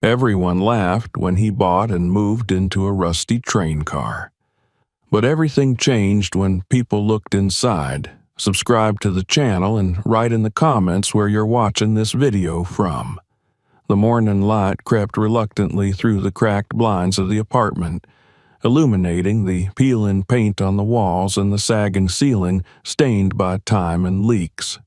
Everyone laughed when he bought and moved into a rusty train car. But everything changed when people looked inside, subscribe to the channel, and write in the comments where you're watching this video from. The morning light crept reluctantly through the cracked blinds of the apartment, illuminating the peeling paint on the walls and the sagging ceiling stained by time and leaks.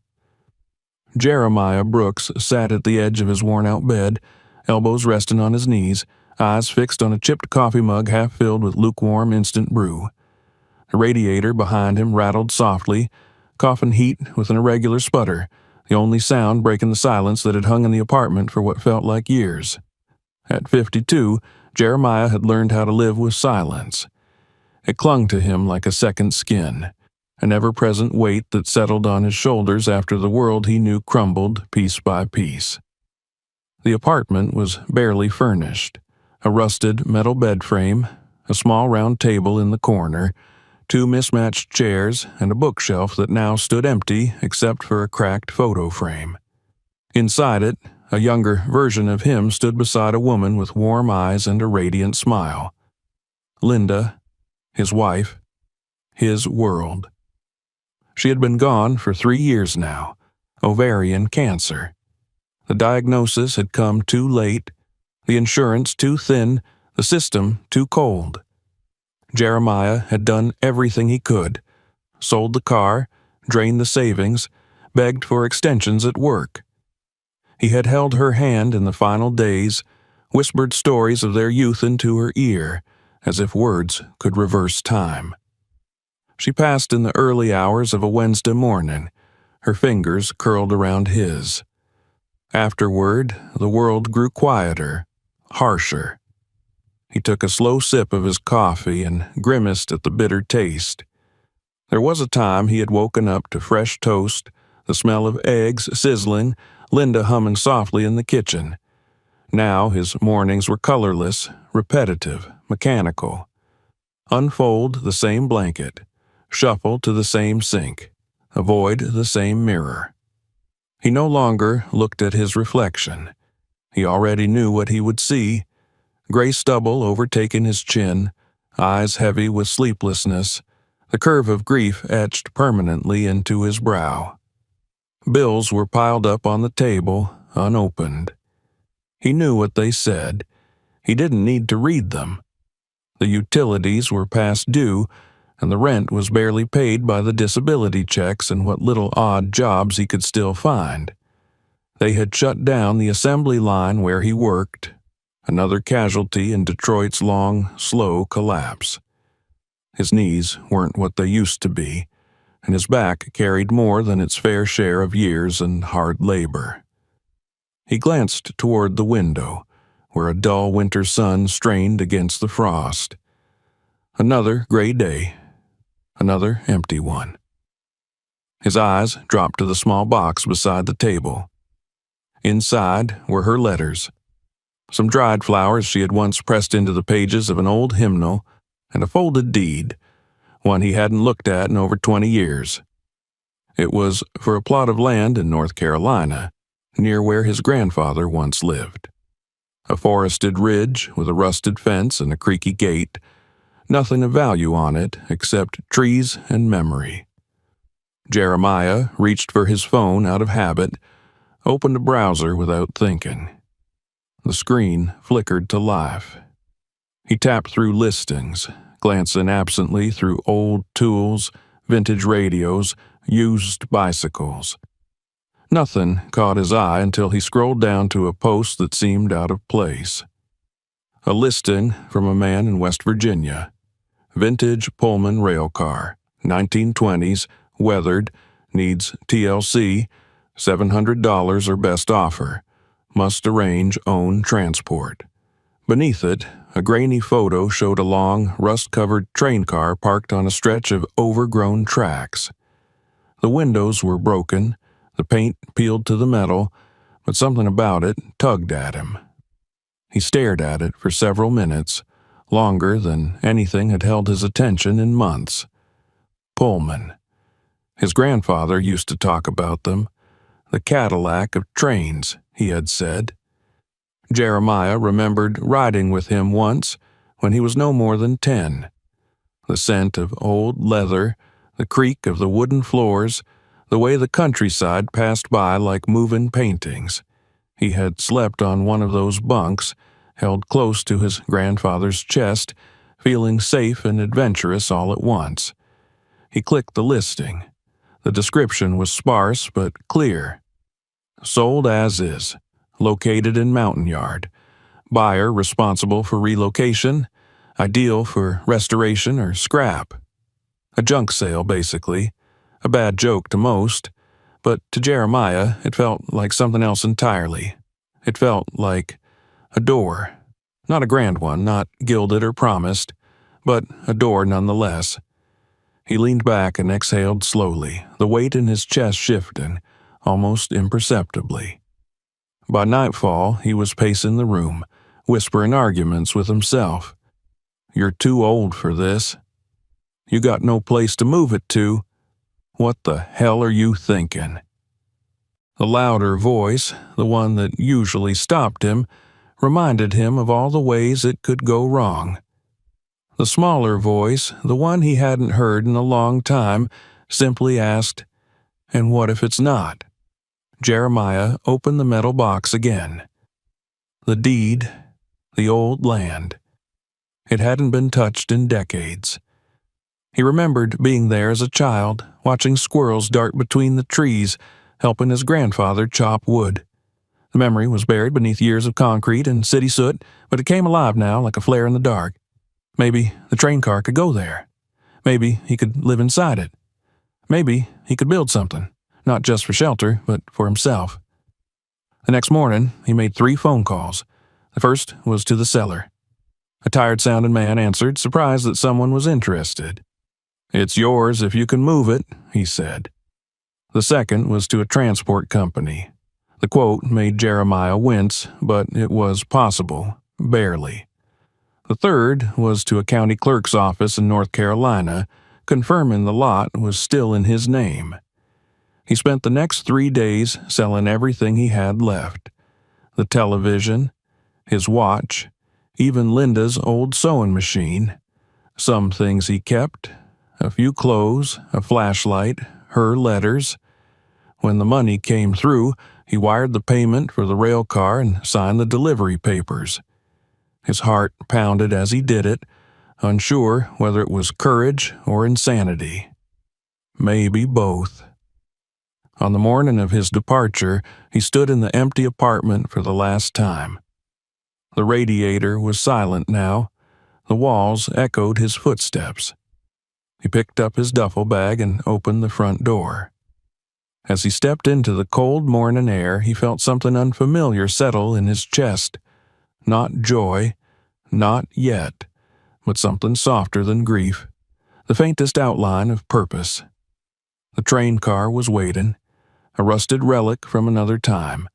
Jeremiah Brooks sat at the edge of his worn-out bed, elbows resting on his knees, eyes fixed on a chipped coffee mug half filled with lukewarm instant brew. The radiator behind him rattled softly, coughing heat with an irregular sputter, the only sound breaking the silence that had hung in the apartment for what felt like years. At 52, Jeremiah had learned how to live with silence. It clung to him like a second skin, an ever-present weight that settled on his shoulders after the world he knew crumbled piece by piece. The apartment was barely furnished. A rusted metal bed frame, a small round table in the corner, 2 mismatched chairs, and a bookshelf that now stood empty except for a cracked photo frame. Inside it, a younger version of him stood beside a woman with warm eyes and a radiant smile. Linda, his wife, his world. She had been gone for 3 years now, ovarian cancer. The diagnosis had come too late, the insurance too thin, the system too cold. Jeremiah had done everything he could, sold the car, drained the savings, begged for extensions at work. He had held her hand in the final days, whispered stories of their youth into her ear, as if words could reverse time. She passed in the early hours of a Wednesday morning, her fingers curled around his. Afterward, the world grew quieter, harsher. He took a slow sip of his coffee and grimaced at the bitter taste. There was a time he had woken up to fresh toast, the smell of eggs sizzling, Linda humming softly in the kitchen. Now his mornings were colorless, repetitive, mechanical. Unfold the same blanket, shuffle to the same sink, avoid the same mirror. He no longer looked at his reflection. He already knew what he would see. Gray stubble overtaking his chin, eyes heavy with sleeplessness, the curve of grief etched permanently into his brow. Bills were piled up on the table, unopened. He knew what they said. He didn't need to read them. The utilities were past due, and the rent was barely paid by the disability checks and what little odd jobs he could still find. They had shut down the assembly line where he worked, another casualty in Detroit's long, slow collapse. His knees weren't what they used to be, and his back carried more than its fair share of years and hard labor. He glanced toward the window, where a dull winter sun strained against the frost. Another gray day. Another empty one. His eyes dropped to the small box beside the table. Inside were her letters. Some dried flowers she had once pressed into the pages of an old hymnal, and a folded deed, one he hadn't looked at in over 20 years. It was for a plot of land in North Carolina, near where his grandfather once lived. A forested ridge with a rusted fence and a creaky gate, nothing of value on it except trees and memory. Jeremiah reached for his phone out of habit, opened a browser without thinking. The screen flickered to life. He tapped through listings, glancing absently through old tools, vintage radios, used bicycles. Nothing caught his eye until he scrolled down to a post that seemed out of place. A listing from a man in West Virginia. Vintage Pullman railcar, 1920s, weathered, needs TLC, $700 or best offer. Must arrange own transport. Beneath it, a grainy photo showed a long, rust-covered train car parked on a stretch of overgrown tracks. The windows were broken, the paint peeled to the metal, but something about it tugged at him. He stared at it for several minutes, longer than anything had held his attention in months. Pullman. His grandfather used to talk about them. The Cadillac of trains, he had said. Jeremiah remembered riding with him once when he was no more than 10. The scent of old leather, the creak of the wooden floors, the way the countryside passed by like moving paintings. He had slept on one of those bunks, held close to his grandfather's chest, feeling safe and adventurous all at once. He clicked the listing. The description was sparse but clear. Sold as is. Located in Mountain Yard. Buyer responsible for relocation. Ideal for restoration or scrap. A junk sale, basically. A bad joke to most, but to Jeremiah it felt like something else entirely. It felt like a door. Not a grand one, not gilded or promised, but a door nonetheless. He leaned back and exhaled slowly, the weight in his chest shifting, almost imperceptibly. By nightfall, he was pacing the room, whispering arguments with himself. "You're too old for this. You got no place to move it to. What the hell are you thinking?" The louder voice, the one that usually stopped him, reminded him of all the ways it could go wrong. The smaller voice, the one he hadn't heard in a long time, simply asked, "And what if it's not?" Jeremiah opened the metal box again. The deed, the old land. It hadn't been touched in decades. He remembered being there as a child, watching squirrels dart between the trees, helping his grandfather chop wood. The memory was buried beneath years of concrete and city soot, but it came alive now like a flare in the dark. Maybe the train car could go there. Maybe he could live inside it. Maybe he could build something, not just for shelter, but for himself. The next morning, he made 3 phone calls. The first was to the seller. A tired-sounding man answered, surprised that someone was interested. "It's yours if you can move it," he said. The second was to a transport company. The quote made Jeremiah wince, but it was possible, barely. The third was to a county clerk's office in North Carolina, confirming the lot was still in his name. He spent the next 3 days selling everything he had left. The television, his watch, even Linda's old sewing machine. Some things he kept, a few clothes, a flashlight, her letters. When the money came through, he wired the payment for the rail car and signed the delivery papers. His heart pounded as he did it, unsure whether it was courage or insanity. Maybe both. On the morning of his departure, he stood in the empty apartment for the last time. The radiator was silent now. The walls echoed his footsteps. He picked up his duffel bag and opened the front door. As he stepped into the cold morning air, he felt something unfamiliar settle in his chest. Not joy, not yet, but something softer than grief, the faintest outline of purpose. The train car was waiting, a rusted relic from another time,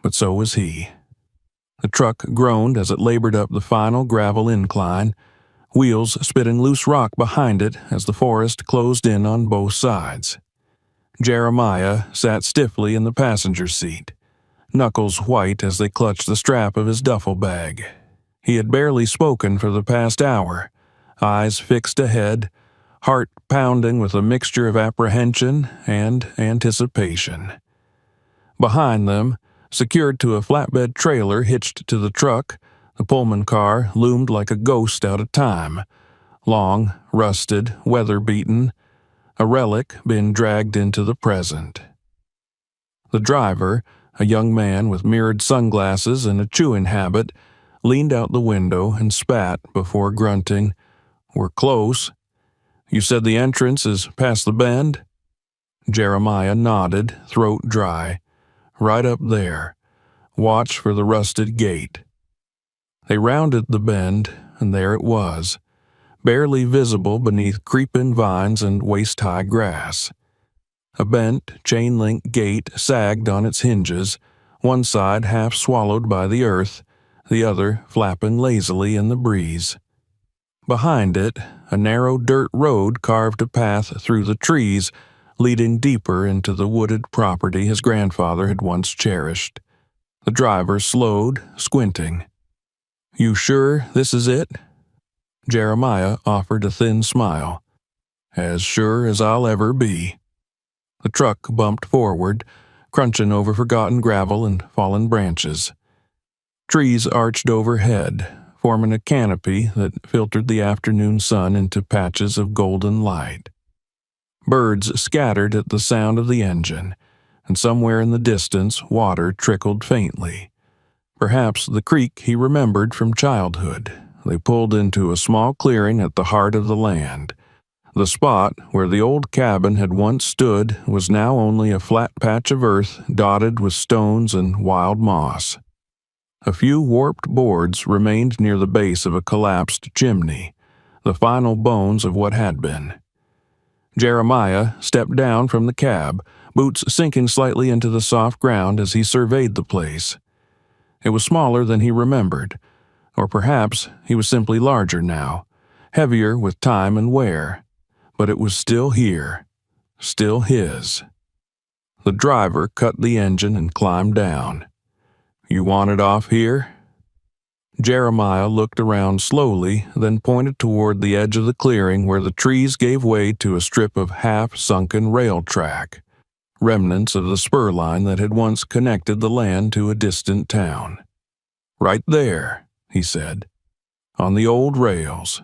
but so was he. The truck groaned as it labored up the final gravel incline, wheels spitting loose rock behind it as the forest closed in on both sides. Jeremiah sat stiffly in the passenger seat, knuckles white as they clutched the strap of his duffel bag. He had barely spoken for the past hour, eyes fixed ahead, heart pounding with a mixture of apprehension and anticipation. Behind them, secured to a flatbed trailer hitched to the truck, the Pullman car loomed like a ghost out of time, long, rusted, weather-beaten, a relic been dragged into the present. The driver, a young man with mirrored sunglasses and a chewing habit, leaned out the window and spat before grunting, "We're close. You said the entrance is past the bend?" Jeremiah nodded, throat dry. "Right up there. Watch for the rusted gate." They rounded the bend, and there it was, barely visible beneath creeping vines and waist-high grass. A bent, chain-link gate sagged on its hinges, one side half swallowed by the earth, the other flapping lazily in the breeze. Behind it, a narrow dirt road carved a path through the trees, leading deeper into the wooded property his grandfather had once cherished. The driver slowed, squinting. "You sure this is it?" Jeremiah offered a thin smile. "As sure as I'll ever be." The truck bumped forward, crunching over forgotten gravel and fallen branches. Trees arched overhead, forming a canopy that filtered the afternoon sun into patches of golden light. Birds scattered at the sound of the engine, and somewhere in the distance water trickled faintly. Perhaps the creek he remembered from childhood. They pulled into a small clearing at the heart of the land. The spot where the old cabin had once stood was now only a flat patch of earth dotted with stones and wild moss. A few warped boards remained near the base of a collapsed chimney, the final bones of what had been. Jeremiah stepped down from the cab, boots sinking slightly into the soft ground as he surveyed the place. It was smaller than he remembered, or perhaps he was simply larger now, heavier with time and wear. But it was still here, still his. The driver cut the engine and climbed down. "You want it off here?" Jeremiah looked around slowly, then pointed toward the edge of the clearing where the trees gave way to a strip of half-sunken rail track, remnants of the spur line that had once connected the land to a distant town. "Right there," he said, "on the old rails."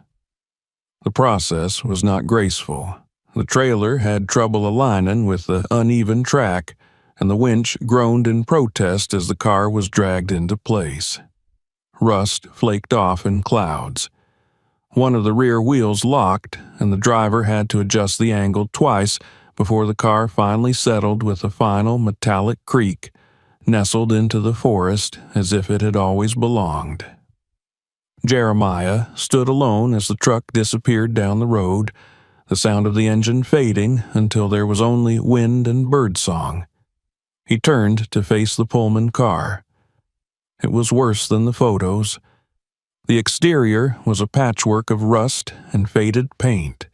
The process was not graceful. The trailer had trouble aligning with the uneven track, and the winch groaned in protest as the car was dragged into place. Rust flaked off in clouds. One of the rear wheels locked, and the driver had to adjust the angle twice before the car finally settled with a final metallic creak, nestled into the forest as if it had always belonged. Jeremiah stood alone as the truck disappeared down the road, the sound of the engine fading until there was only wind and birdsong. He turned to face the Pullman car. It was worse than the photos. The exterior was a patchwork of rust and faded paint,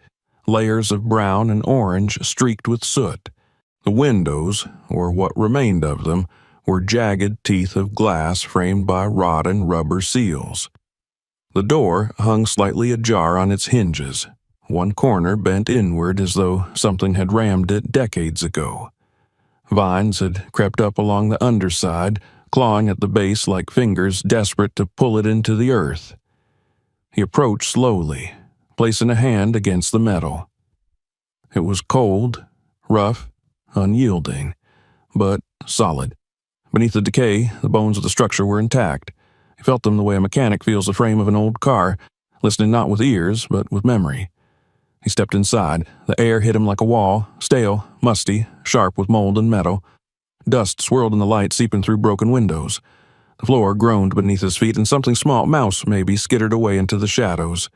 layers of brown and orange streaked with soot. The windows, or what remained of them, were jagged teeth of glass framed by rotten rubber seals. The door hung slightly ajar on its hinges, one corner bent inward as though something had rammed it decades ago. Vines had crept up along the underside, clawing at the base like fingers desperate to pull it into the earth. He approached slowly, placing a hand against the metal. It was cold, rough, unyielding, but solid. Beneath the decay, the bones of the structure were intact. He felt them the way a mechanic feels the frame of an old car, listening not with ears, but with memory. He stepped inside. The air hit him like a wall, stale, musty, sharp with mold and metal. Dust swirled in the light seeping through broken windows. The floor groaned beneath his feet, and something small, mouse maybe, skittered away into the shadows.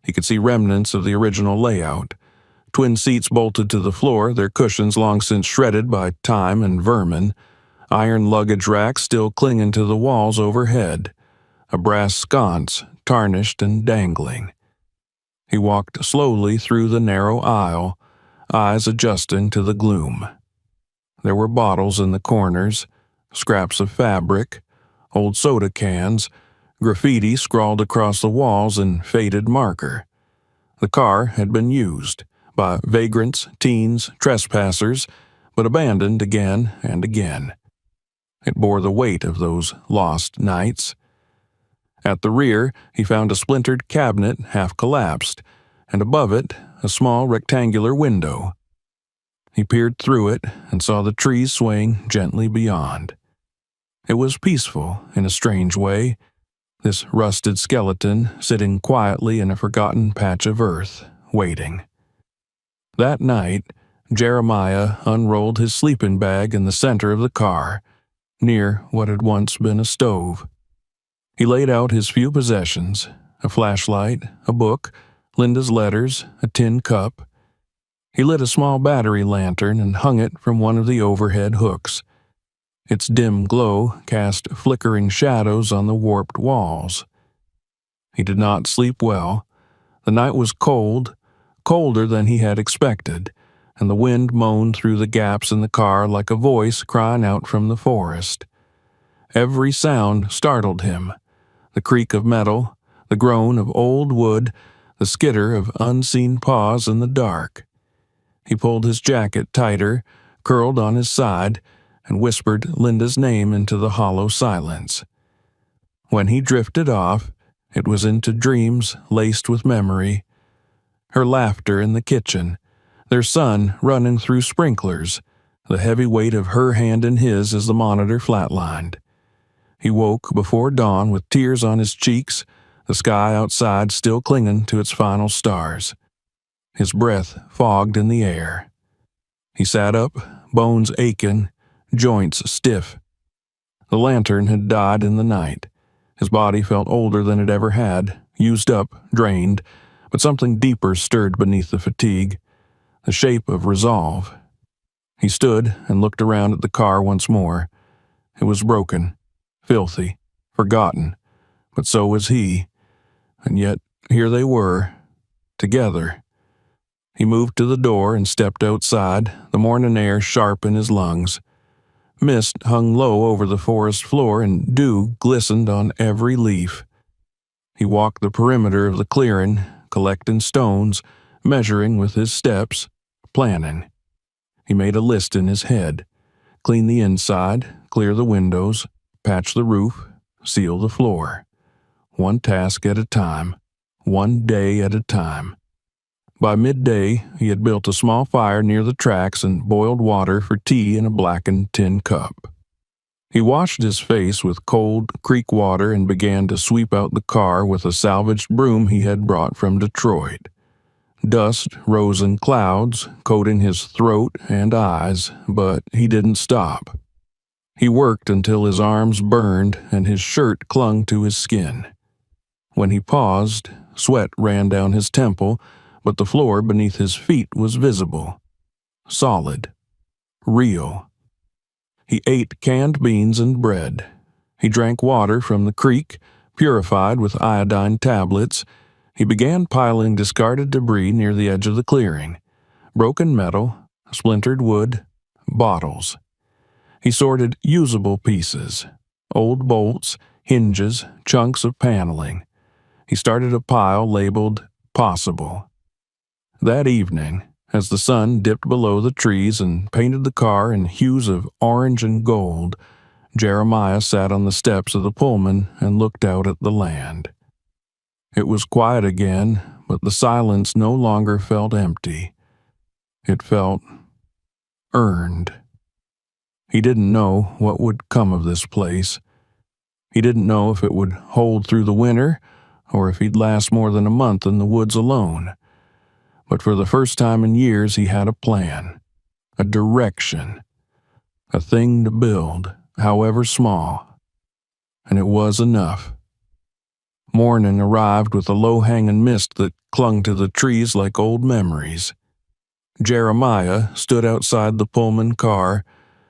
He could see remnants of the original layout. Twin seats bolted to the floor, their cushions long since shredded by time and vermin. Iron luggage racks still clinging to the walls overhead. A brass sconce, tarnished and dangling. He walked slowly through the narrow aisle, eyes adjusting to the gloom. There were bottles in the corners, scraps of fabric, old soda cans, graffiti scrawled across the walls in faded marker. The car had been used by vagrants, teens, trespassers, but abandoned again and again. It bore the weight of those lost nights. At the rear, he found a splintered cabinet half collapsed, and above it, a small rectangular window. He peered through it and saw the trees swaying gently beyond. It was peaceful in a strange way, this rusted skeleton sitting quietly in a forgotten patch of earth, waiting. That night, Jeremiah unrolled his sleeping bag in the center of the car, near what had once been a stove. He laid out his few possessions, a flashlight, a book, Linda's letters, a tin cup. He lit a small battery lantern and hung it from one of the overhead hooks. Its dim glow cast flickering shadows on the warped walls. He did not sleep well. The night was cold, colder than he had expected, and the wind moaned through the gaps in the car like a voice crying out from the forest. Every sound startled him: the creak of metal, the groan of old wood, the skitter of unseen paws in the dark. He pulled his jacket tighter, curled on his side, and whispered Linda's name into the hollow silence. When he drifted off, it was into dreams laced with memory. Her laughter in the kitchen, their son running through sprinklers, the heavy weight of her hand in his as the monitor flatlined. He woke before dawn with tears on his cheeks, the sky outside still clinging to its final stars. His breath fogged in the air. He sat up, bones aching, joints stiff. The lantern had died in the night. His body felt older than it ever had, used up, drained, but something deeper stirred beneath the fatigue, the shape of resolve. He stood and looked around at the car once more. It was broken, filthy, forgotten, but so was he. And yet here they were, together. He moved to the door and stepped outside, the morning air sharp in his lungs. Mist hung low over the forest floor and dew glistened on every leaf. He walked the perimeter of the clearing, collecting stones, measuring with his steps, planning. He made a list in his head: clean the inside, clear the windows, patch the roof, seal the floor. One task at a time, one day at a time. By midday, he had built a small fire near the tracks and boiled water for tea in a blackened tin cup. He washed his face with cold creek water and began to sweep out the car with a salvaged broom he had brought from Detroit. Dust rose in clouds, coating his throat and eyes, but he didn't stop. He worked until his arms burned and his shirt clung to his skin. When he paused, sweat ran down his temple, but the floor beneath his feet was visible, solid, real. He ate canned beans and bread. He drank water from the creek, purified with iodine tablets. He began piling discarded debris near the edge of the clearing: broken metal, splintered wood, bottles. He sorted usable pieces: old bolts, hinges, chunks of paneling. He started a pile labeled possible. That evening, as the sun dipped below the trees and painted the car in hues of orange and gold, Jeremiah sat on the steps of the Pullman and looked out at the land. It was quiet again, but the silence no longer felt empty. It felt earned. He didn't know what would come of this place. He didn't know if it would hold through the winter, or if he'd last more than a month in the woods alone. But for the first time in years he had a plan, a direction, a thing to build, however small. And it was enough. Morning arrived with a low-hanging mist that clung to the trees like old memories. Jeremiah stood outside the Pullman car,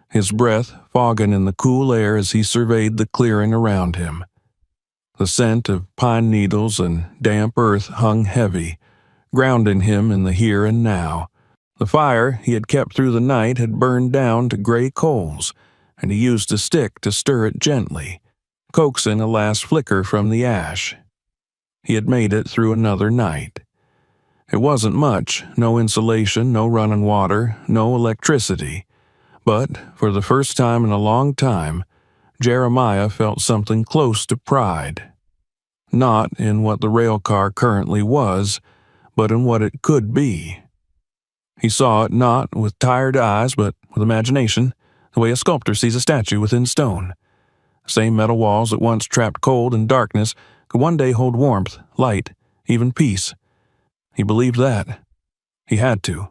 his breath fogging in the cool air as he surveyed the clearing around him. The scent of pine needles and damp earth hung heavy, grounding him in the here and now. The fire he had kept through the night had burned down to gray coals, and he used a stick to stir it gently, coaxing a last flicker from the ash. He had made it through another night. It wasn't much: no insulation, no running water, no electricity. But, for the first time in a long time, Jeremiah felt something close to pride. Not in what the rail car currently was, but in what it could be. He saw it not with tired eyes, but with imagination, the way a sculptor sees a statue within stone. The same metal walls that once trapped cold and darkness could one day hold warmth, light, even peace. He believed that. He had to.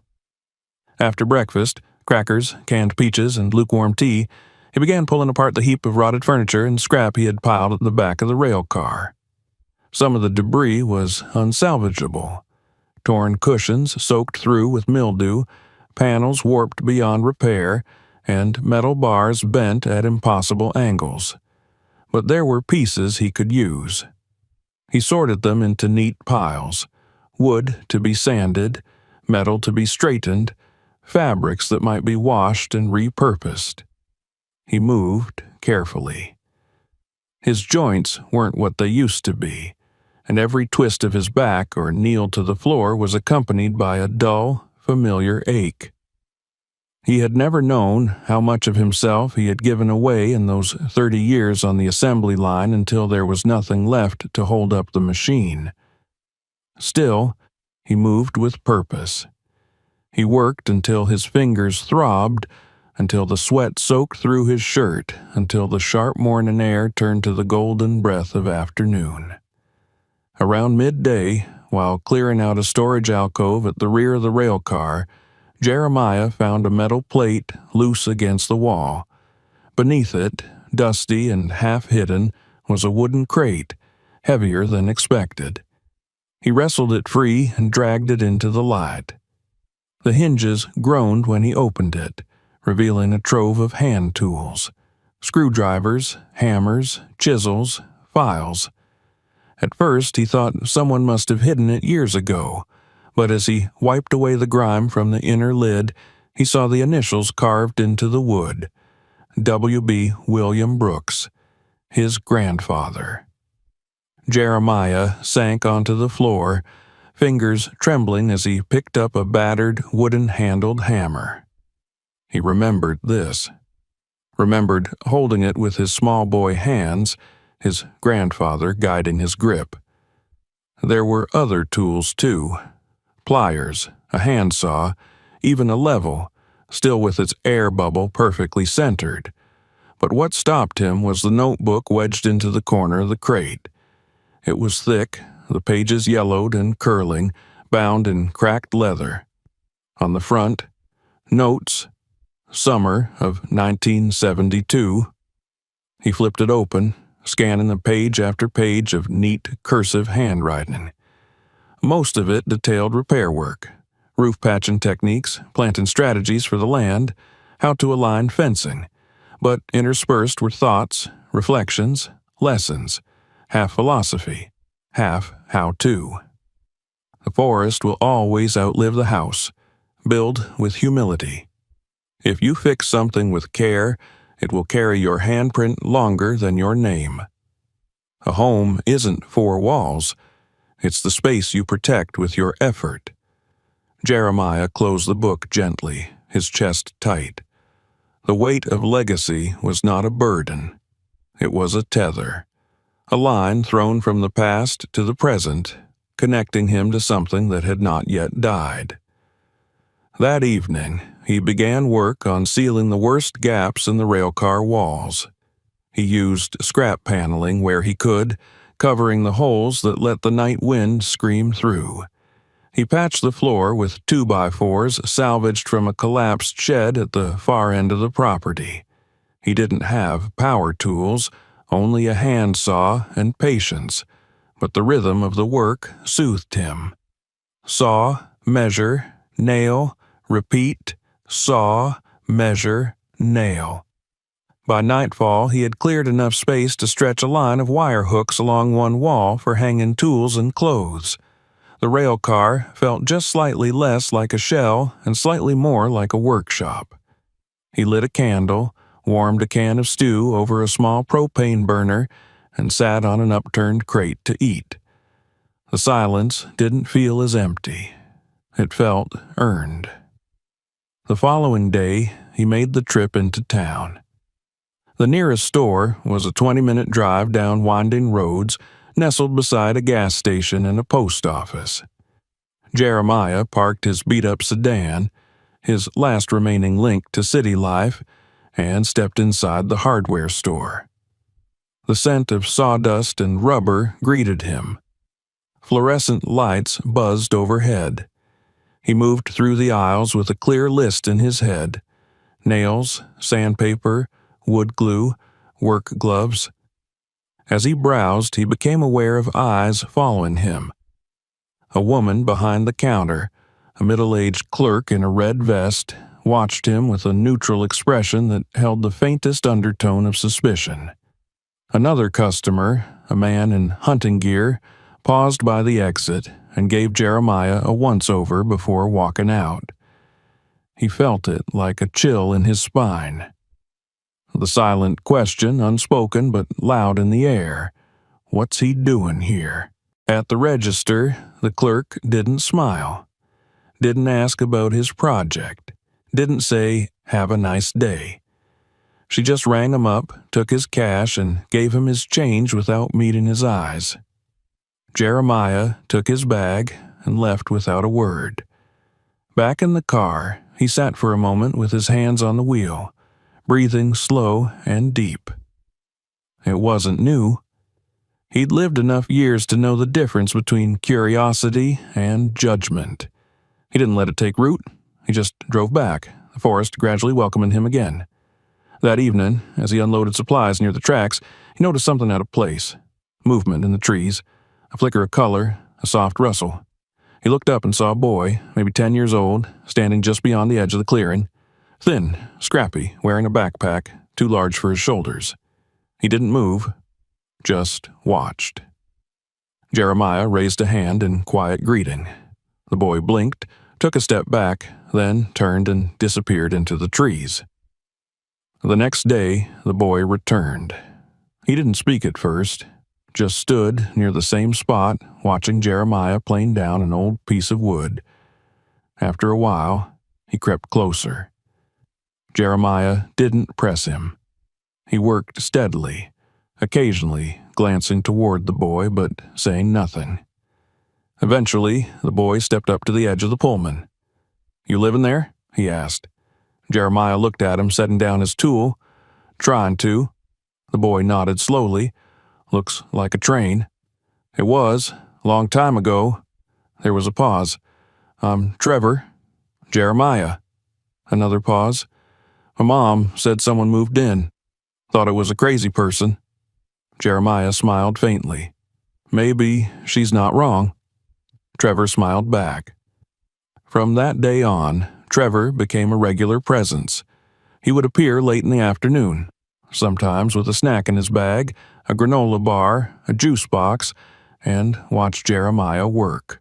After breakfast, crackers, canned peaches, and lukewarm tea, he began pulling apart the heap of rotted furniture and scrap he had piled at the back of the rail car. Some of the debris was unsalvageable: torn cushions soaked through with mildew, panels warped beyond repair, and metal bars bent at impossible angles. But there were pieces he could use. He sorted them into neat piles: wood to be sanded, metal to be straightened, fabrics that might be washed and repurposed. He moved carefully. His joints weren't what they used to be, and every twist of his back or kneel to the floor was accompanied by a dull, familiar ache. He had never known how much of himself he had given away in those 30 years on the assembly line until there was nothing left to hold up the machine. Still, he moved with purpose. He worked until his fingers throbbed, until the sweat soaked through his shirt, until the sharp morning air turned to the golden breath of afternoon. Around midday, while clearing out a storage alcove at the rear of the rail car, Jeremiah found a metal plate loose against the wall. Beneath it, dusty and half-hidden, was a wooden crate, heavier than expected. He wrestled it free and dragged it into the light. The hinges groaned when he opened it, revealing a trove of hand tools: screwdrivers, hammers, chisels, files. At first he thought someone must have hidden it years ago, but as he wiped away the grime from the inner lid, he saw the initials carved into the wood: W.B. William Brooks, his grandfather. Jeremiah sank onto the floor, fingers trembling as he picked up a battered, wooden-handled hammer. He remembered this. Remembered holding it with his small boy hands, his grandfather guiding his grip. There were other tools, too: pliers, a handsaw, even a level, still with its air bubble perfectly centered. But what stopped him was the notebook wedged into the corner of the crate. It was thick, the pages yellowed and curling, bound in cracked leather. On the front, notes, summer of 1972. He flipped it open, scanning the page after page of neat, cursive handwriting. Most of it detailed repair work, roof patching techniques, planting strategies for the land, how to align fencing, but interspersed were thoughts, reflections, lessons, half philosophy, half how-to. The forest will always outlive the house. Build with humility. If you fix something with care, it will carry your handprint longer than your name. A home isn't four walls. It's the space you protect with your effort. Jeremiah closed the book gently, his chest tight. The weight of legacy was not a burden. It was a tether, a line thrown from the past to the present, connecting him to something that had not yet died. That evening, he began work on sealing the worst gaps in the railcar walls. He used scrap paneling where he could, covering the holes that let the night wind scream through. He patched the floor with 2x4s salvaged from a collapsed shed at the far end of the property. He didn't have power tools, only a handsaw and patience, but the rhythm of the work soothed him. Saw, measure, nail, repeat, saw, measure, nail. By nightfall, he had cleared enough space to stretch a line of wire hooks along one wall for hanging tools and clothes. The rail car felt just slightly less like a shell and slightly more like a workshop. He lit a candle, warmed a can of stew over a small propane burner, and sat on an upturned crate to eat. The silence didn't feel as empty. It felt earned. The following day, he made the trip into town. The nearest store was a 20-minute drive down winding roads, nestled beside a gas station and a post office. Jeremiah parked his beat-up sedan, his last remaining link to city life, and stepped inside the hardware store. The scent of sawdust and rubber greeted him. Fluorescent lights buzzed overhead. He moved through the aisles with a clear list in his head: nails, sandpaper, wood glue, work gloves. As he browsed, he became aware of eyes following him. A woman behind the counter, a middle-aged clerk in a red vest, watched him with a neutral expression that held the faintest undertone of suspicion. Another customer, a man in hunting gear, paused by the exit and gave Jeremiah a once-over before walking out. He felt it like a chill in his spine. the silent question unspoken but loud in the air. What's he doing here? At the register, the clerk didn't smile, didn't ask about his project, didn't say, "Have a nice day." She just rang him up, took his cash, and gave him his change without meeting his eyes. Jeremiah took his bag and left without a word. Back in the car, he sat for a moment with his hands on the wheel, breathing slow and deep. It wasn't new. He'd lived enough years to know the difference between curiosity and judgment. He didn't let it take root. He just drove back, the forest gradually welcoming him again. That evening, as he unloaded supplies near the tracks, he noticed something out of place. Movement in the trees, a flicker of color, a soft rustle. He looked up and saw a boy, maybe 10 years old, standing just beyond the edge of the clearing. Thin, scrappy, wearing a backpack, too large for his shoulders. He didn't move, just watched. Jeremiah raised a hand in quiet greeting. The boy blinked, took a step back, then turned and disappeared into the trees. The next day, the boy returned. He didn't speak at first, just stood near the same spot, watching Jeremiah plane down an old piece of wood. After a while, he crept closer. Jeremiah didn't press him. He worked steadily, occasionally glancing toward the boy but saying nothing. Eventually, the boy stepped up to the edge of the Pullman. "You living there?" he asked. Jeremiah looked at him, setting down his tool. "Trying to." The boy nodded slowly. "Looks like a train." "It was, long time ago." There was a pause. "I'm Trevor." "Jeremiah." Another pause. "My mom said someone moved in. Thought it was a crazy person." Jeremiah smiled faintly. "Maybe she's not wrong." Trevor smiled back. From that day on, Trevor became a regular presence. He would appear late in the afternoon, sometimes with a snack in his bag, a granola bar, a juice box, and watch Jeremiah work.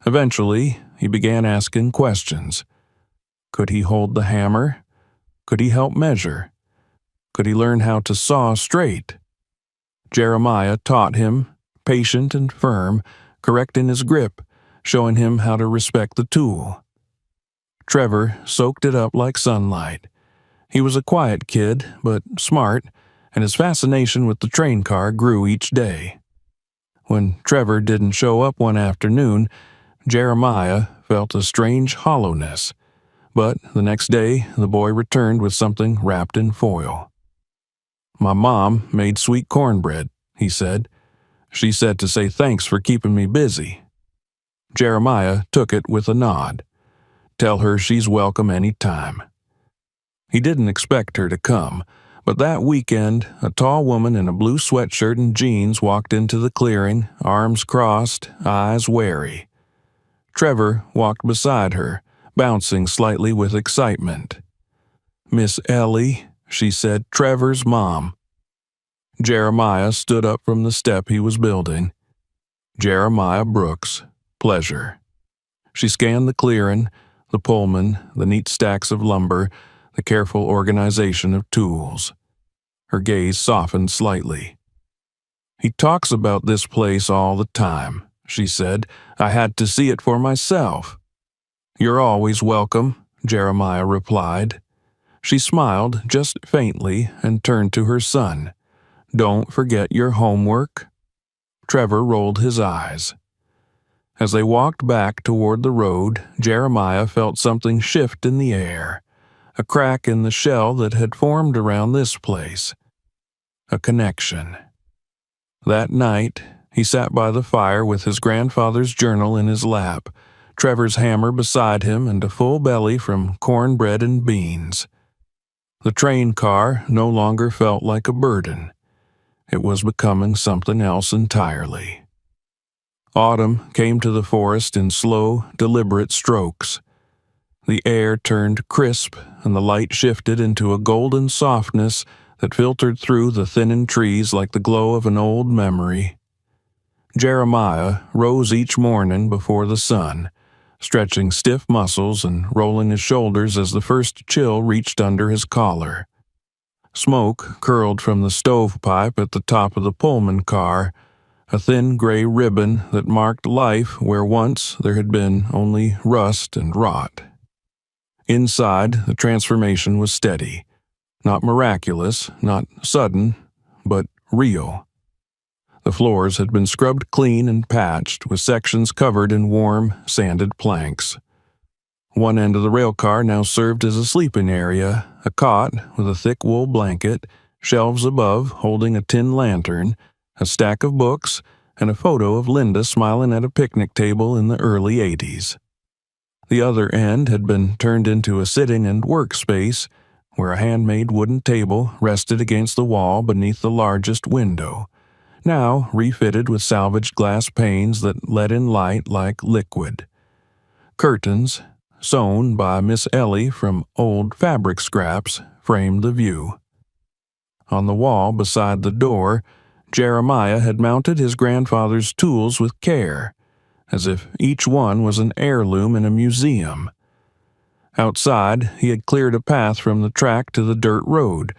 Eventually, he began asking questions. Could he hold the hammer? Could he help measure? Could he learn how to saw straight? Jeremiah taught him, patient and firm, correcting his grip, showing him how to respect the tool. Trevor soaked it up like sunlight. He was a quiet kid, but smart, and his fascination with the train car grew each day. When Trevor didn't show up one afternoon, Jeremiah felt a strange hollowness. But the next day, the boy returned with something wrapped in foil. "My mom made sweet cornbread," he said. "She said to say thanks for keeping me busy." Jeremiah took it with a nod. "Tell her she's welcome any time." He didn't expect her to come, but that weekend, a tall woman in a blue sweatshirt and jeans walked into the clearing, arms crossed, eyes wary. Trevor walked beside her, bouncing slightly with excitement. "Miss Ellie," she said, "Trevor's mom." Jeremiah stood up from the step he was building. Jeremiah Brooks, pleasure. She scanned the clearing, the Pullman, the neat stacks of lumber, the careful organization of tools. Her gaze softened slightly. "He talks about this place all the time," she said. "I had to see it for myself." "You're always welcome," Jeremiah replied. She smiled just faintly and turned to her son. "Don't forget your homework." Trevor rolled his eyes. As they walked back toward the road, Jeremiah felt something shift in the air, a crack in the shell that had formed around this place. A connection. That night, he sat by the fire with his grandfather's journal in his lap, Trevor's hammer beside him, and a full belly from cornbread and beans. The train car no longer felt like a burden. It was becoming something else entirely. Autumn came to the forest in slow, deliberate strokes. The air turned crisp, and the light shifted into a golden softness that filtered through the thinning trees like the glow of an old memory. Jeremiah rose each morning before the sun, stretching stiff muscles and rolling his shoulders as the first chill reached under his collar. Smoke curled from the stovepipe at the top of the Pullman car, a thin gray ribbon that marked life where once there had been only rust and rot. Inside, the transformation was steady. Not miraculous, not sudden, but real. The floors had been scrubbed clean and patched, with sections covered in warm, sanded planks. One end of the rail car now served as a sleeping area, a cot with a thick wool blanket, shelves above holding a tin lantern, a stack of books, and a photo of Linda smiling at a picnic table in the early 80s. The other end had been turned into a sitting and work space, where a handmade wooden table rested against the wall beneath the largest window, now refitted with salvaged glass panes that let in light like liquid. Curtains, sewn by Miss Ellie from old fabric scraps, framed the view. On the wall beside the door, Jeremiah had mounted his grandfather's tools with care, as if each one was an heirloom in a museum. Outside, he had cleared a path from the track to the dirt road,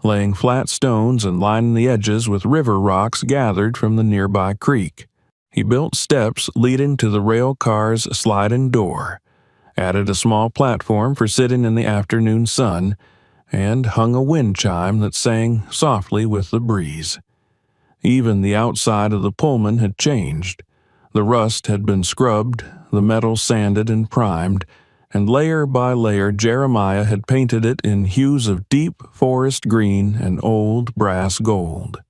laying flat stones and lining the edges with river rocks gathered from the nearby creek. He built steps leading to the rail car's sliding door, added a small platform for sitting in the afternoon sun, and hung a wind chime that sang softly with the breeze. Even the outside of the Pullman had changed. The rust had been scrubbed, the metal sanded and primed, and layer by layer Jeremiah had painted it in hues of deep forest green and old brass gold.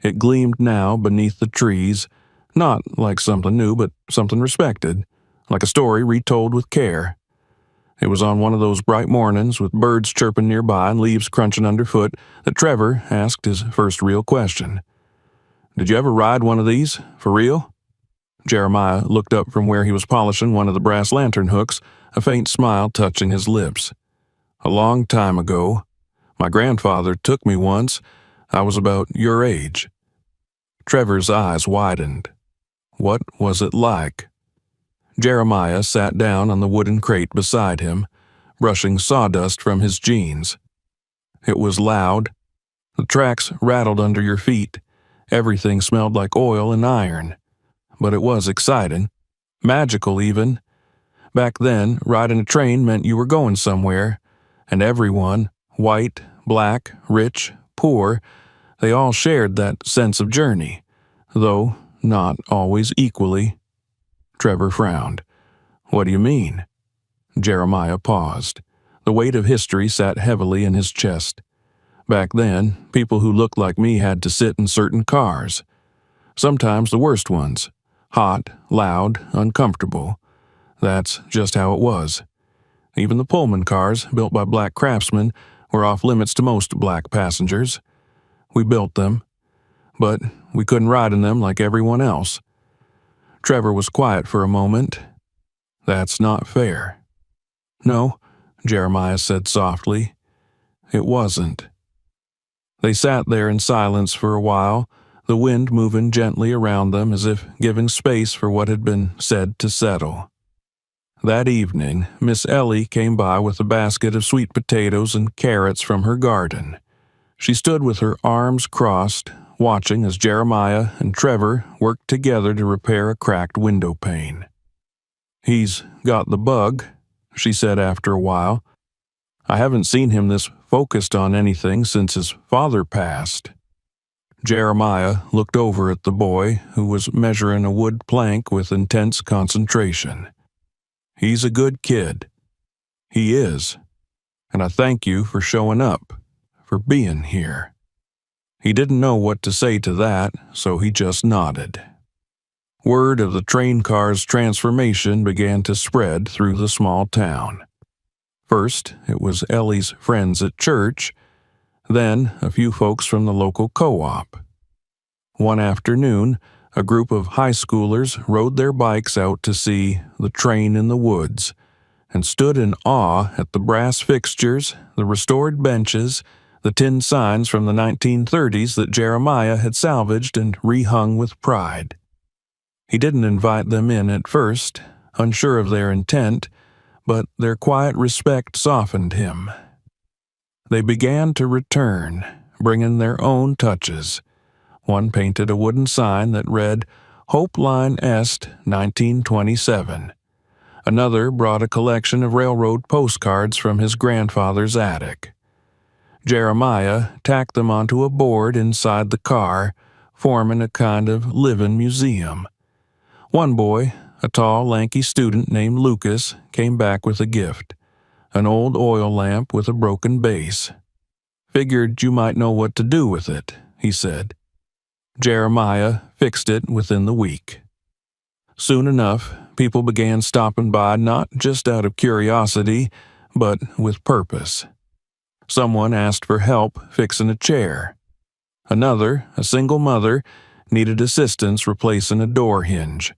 It gleamed now beneath the trees, not like something new, but something respected, like a story retold with care. It was on one of those bright mornings, with birds chirping nearby and leaves crunching underfoot, that Trevor asked his first real question. "Did you ever ride one of these, for real?" Jeremiah looked up from where he was polishing one of the brass lantern hooks, a faint smile touching his lips. "A long time ago. My grandfather took me once. I was about your age." Trevor's eyes widened. What was it like? Jeremiah sat down on the wooden crate beside him, brushing sawdust from his jeans. It was loud. The tracks rattled under your feet. Everything smelled like oil and iron. But it was exciting. Magical, even. Back then, riding a train meant you were going somewhere, and everyone, white, black, rich, poor, they all shared that sense of journey, though not always equally. Trevor frowned. "What do you mean?" Jeremiah paused. The weight of history sat heavily in his chest. Back then, people who looked like me had to sit in certain cars. Sometimes the worst ones. Hot, loud, uncomfortable. That's just how it was. Even the Pullman cars, built by black craftsmen, were off limits to most black passengers. We built them, but we couldn't ride in them like everyone else. Trevor was quiet for a moment. "That's not fair." "No," Jeremiah said softly. "It wasn't." They sat there in silence for a while, the wind moving gently around them as if giving space for what had been said to settle. That evening, Miss Ellie came by with a basket of sweet potatoes and carrots from her garden. She stood with her arms crossed, watching as Jeremiah and Trevor worked together to repair a cracked window pane. "He's got the bug," she said after a while. "I haven't seen him this focused on anything since his father passed." Jeremiah looked over at the boy, who was measuring a wood plank with intense concentration. "He's a good kid." "He is. And I thank you for showing up, for being here." He didn't know what to say to that, so he just nodded. Word of the train car's transformation began to spread through the small town. First, it was Ellie's friends at church, then a few folks from the local co-op. One afternoon, a group of high schoolers rode their bikes out to see the train in the woods, and stood in awe at the brass fixtures, the restored benches, the tin signs from the 1930s that Jeremiah had salvaged and rehung with pride. He didn't invite them in at first, unsure of their intent, but their quiet respect softened him. They began to return, bringing their own touches. One painted a wooden sign that read, Hope Line Est, 1927. Another brought a collection of railroad postcards from his grandfather's attic. Jeremiah tacked them onto a board inside the car, forming a kind of living museum. One boy, a tall, lanky student named Lucas, came back with a gift, an old oil lamp with a broken base. Figured you might know what to do with it, he said. Jeremiah fixed it within the week. Soon enough, people began stopping by not just out of curiosity, but with purpose. Someone asked for help fixing a chair. Another, a single mother, needed assistance replacing a door hinge.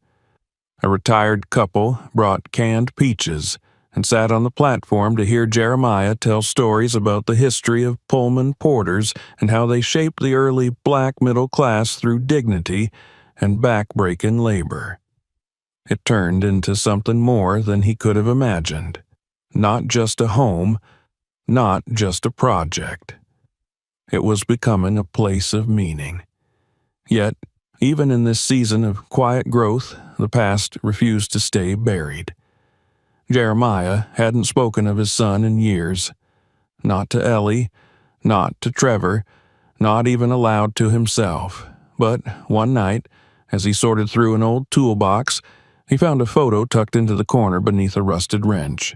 A retired couple brought canned peaches and sat on the platform to hear Jeremiah tell stories about the history of Pullman porters and how they shaped the early black middle class through dignity and back-breaking labor. It turned into something more than he could have imagined. Not just a home, not just a project. It was becoming a place of meaning. Yet, even in this season of quiet growth, the past refused to stay buried. Jeremiah hadn't spoken of his son in years. Not to Ellie, not to Trevor, not even aloud to himself. But one night, as he sorted through an old toolbox, he found a photo tucked into the corner beneath a rusted wrench.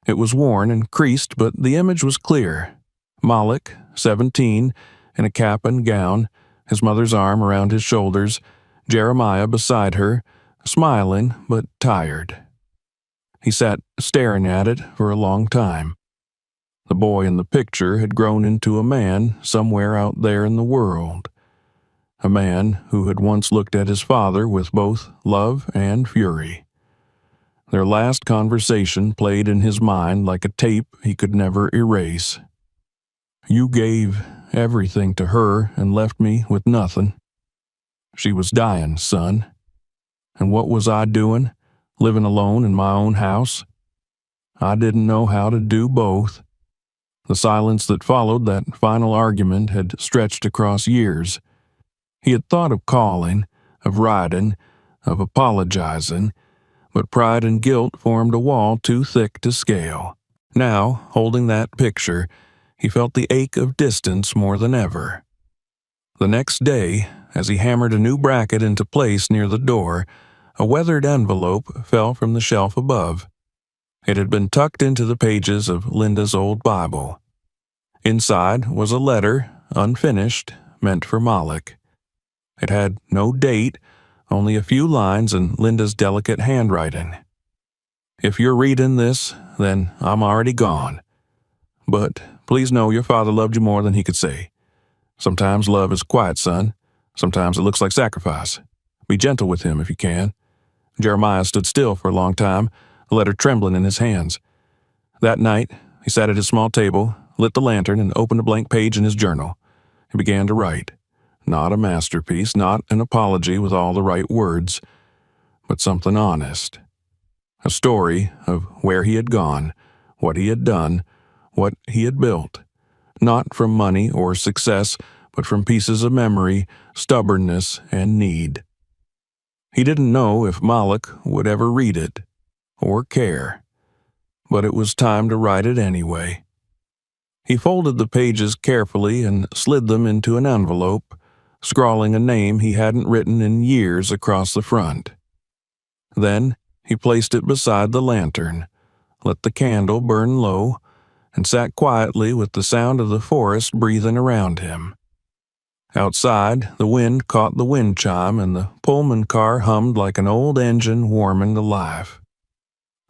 It was worn and creased, but the image was clear. Moloch, 17, in a cap and gown, his mother's arm around his shoulders, Jeremiah beside her, smiling but tired. He sat staring at it for a long time. The boy in the picture had grown into a man somewhere out there in the world. A man who had once looked at his father with both love and fury. Their last conversation played in his mind like a tape he could never erase. You gave everything to her and left me with nothing. She was dying, son. And what was I doing, living alone in my own house? I didn't know how to do both. The silence that followed that final argument had stretched across years. He had thought of calling, of writing, of apologizing, but pride and guilt formed a wall too thick to scale. Now, holding that picture, he felt the ache of distance more than ever. The next day, as he hammered a new bracket into place near the door, a weathered envelope fell from the shelf above. It had been tucked into the pages of Linda's old Bible. Inside was a letter, unfinished, meant for Moloch. It had no date, only a few lines in Linda's delicate handwriting. If you're reading this, then I'm already gone. But please know your father loved you more than he could say. Sometimes love is quiet, son. Sometimes it looks like sacrifice. Be gentle with him if you can. Jeremiah stood still for a long time, the letter trembling in his hands. That night, he sat at his small table, lit the lantern, and opened a blank page in his journal. He began to write. Not a masterpiece, not an apology with all the right words, but something honest. A story of where he had gone, what he had done, what he had built. Not from money or success, but from pieces of memory, stubbornness, and need. He didn't know if Moloch would ever read it, or care, but it was time to write it anyway. He folded the pages carefully and slid them into an envelope, scrawling a name he hadn't written in years across the front. Then he placed it beside the lantern, let the candle burn low, and sat quietly with the sound of the forest breathing around him. Outside, the wind caught the wind chime and the Pullman car hummed like an old engine warming to life.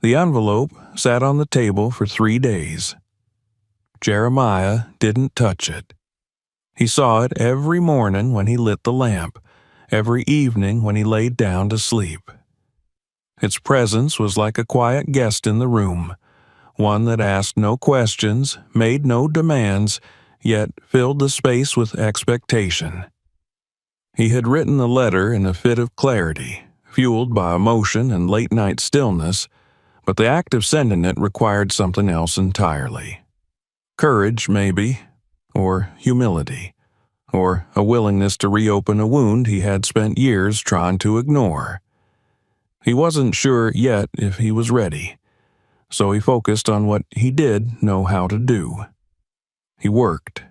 The envelope sat on the table for 3 days. Jeremiah didn't touch it. He saw it every morning when he lit the lamp, every evening when he laid down to sleep. Its presence was like a quiet guest in the room, one that asked no questions, made no demands, yet filled the space with expectation. He had written the letter in a fit of clarity, fueled by emotion and late-night stillness, but the act of sending it required something else entirely. Courage, maybe, or humility, or a willingness to reopen a wound he had spent years trying to ignore. He wasn't sure yet if he was ready, so he focused on what he did know how to do. He worked.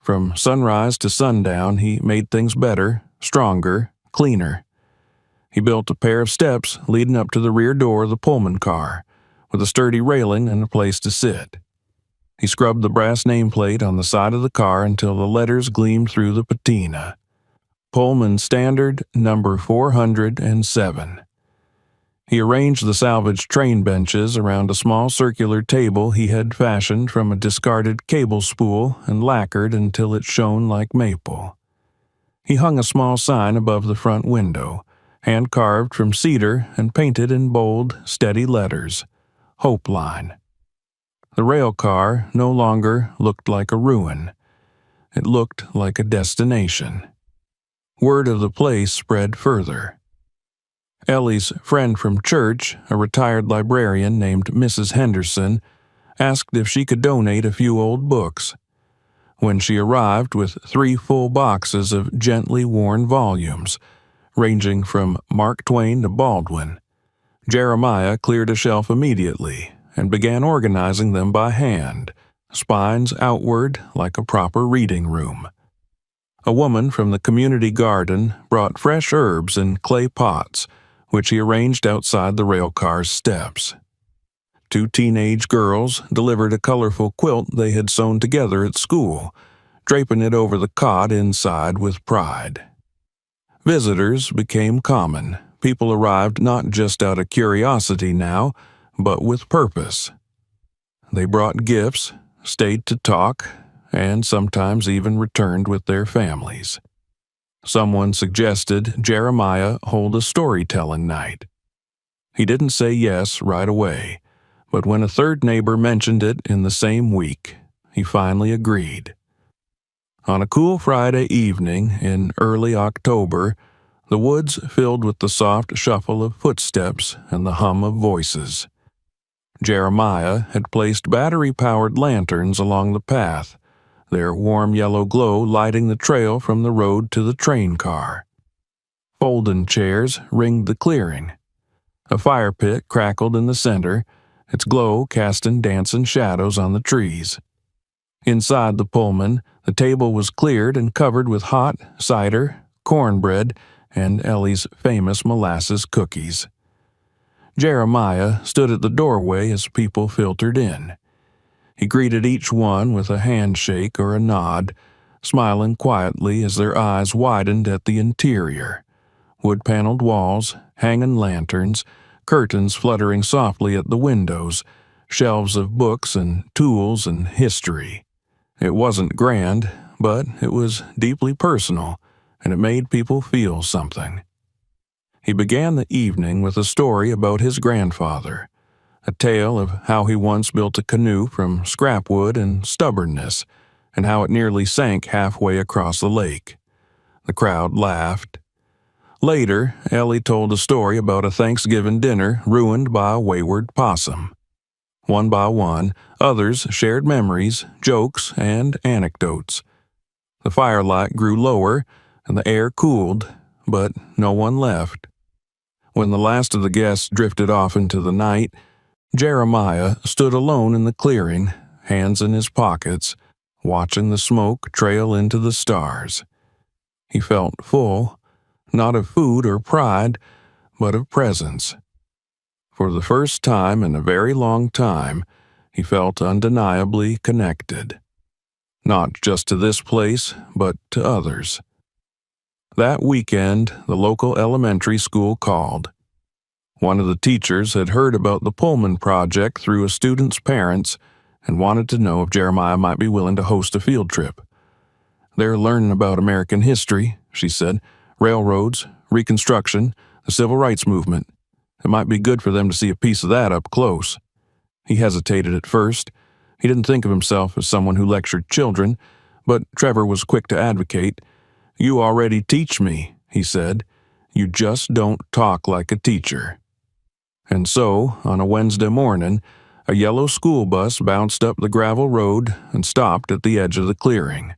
From sunrise to sundown, he made things better, stronger, cleaner. He built a pair of steps leading up to the rear door of the Pullman car, with a sturdy railing and a place to sit. He scrubbed the brass nameplate on the side of the car until the letters gleamed through the patina. Pullman Standard number 407. He arranged the salvaged train benches around a small circular table he had fashioned from a discarded cable spool and lacquered until it shone like maple. He hung a small sign above the front window, hand-carved from cedar and painted in bold, steady letters, Hope Line. The rail car no longer looked like a ruin. It looked like a destination. Word of the place spread further. Ellie's friend from church, a retired librarian named Mrs. Henderson, asked if she could donate a few old books. When she arrived with 3 full boxes of gently worn volumes, ranging from Mark Twain to Baldwin, Jeremiah cleared a shelf immediately and began organizing them by hand, spines outward like a proper reading room. A woman from the community garden brought fresh herbs in clay pots, which he arranged outside the railcar's steps. 2 teenage girls delivered a colorful quilt they had sewn together at school, draping it over the cot inside with pride. Visitors became common. People arrived not just out of curiosity now, but with purpose. They brought gifts, stayed to talk, and sometimes even returned with their families. Someone suggested Jeremiah hold a storytelling night. He didn't say yes right away, but when a third neighbor mentioned it in the same week, he finally agreed. On a cool Friday evening in early October, the woods filled with the soft shuffle of footsteps and the hum of voices. Jeremiah had placed battery-powered lanterns along the path, their warm yellow glow lighting the trail from the road to the train car. Folding chairs ringed the clearing. A fire pit crackled in the center, its glow casting dancing shadows on the trees. Inside the Pullman, the table was cleared and covered with hot cider, cornbread, and Ellie's famous molasses cookies. Jeremiah stood at the doorway as people filtered in. He greeted each one with a handshake or a nod, smiling quietly as their eyes widened at the interior. Wood-paneled walls, hanging lanterns, curtains fluttering softly at the windows, shelves of books and tools and history. It wasn't grand, but it was deeply personal, and it made people feel something. He began the evening with a story about his grandfather, a tale of how he once built a canoe from scrap wood and stubbornness, and how it nearly sank halfway across the lake. The crowd laughed. Later, Ellie told a story about a Thanksgiving dinner ruined by a wayward possum. One by one, others shared memories, jokes, and anecdotes. The firelight grew lower, and the air cooled, but no one left. When the last of the guests drifted off into the night, Jeremiah stood alone in the clearing, hands in his pockets, watching the smoke trail into the stars. He felt full, not of food or pride, but of presence. For the first time in a very long time, he felt undeniably connected. Not just to this place, but to others. That weekend, the local elementary school called. One of the teachers had heard about the Pullman project through a student's parents and wanted to know if Jeremiah might be willing to host a field trip. "They're learning about American history," she said, "railroads, Reconstruction, the Civil Rights Movement. It might be good for them to see a piece of that up close." He hesitated at first. He didn't think of himself as someone who lectured children, but Trevor was quick to advocate. "You already teach me," he said. "You just don't talk like a teacher." And so, on a Wednesday morning, A yellow school bus bounced up the gravel road and stopped at the edge of the clearing.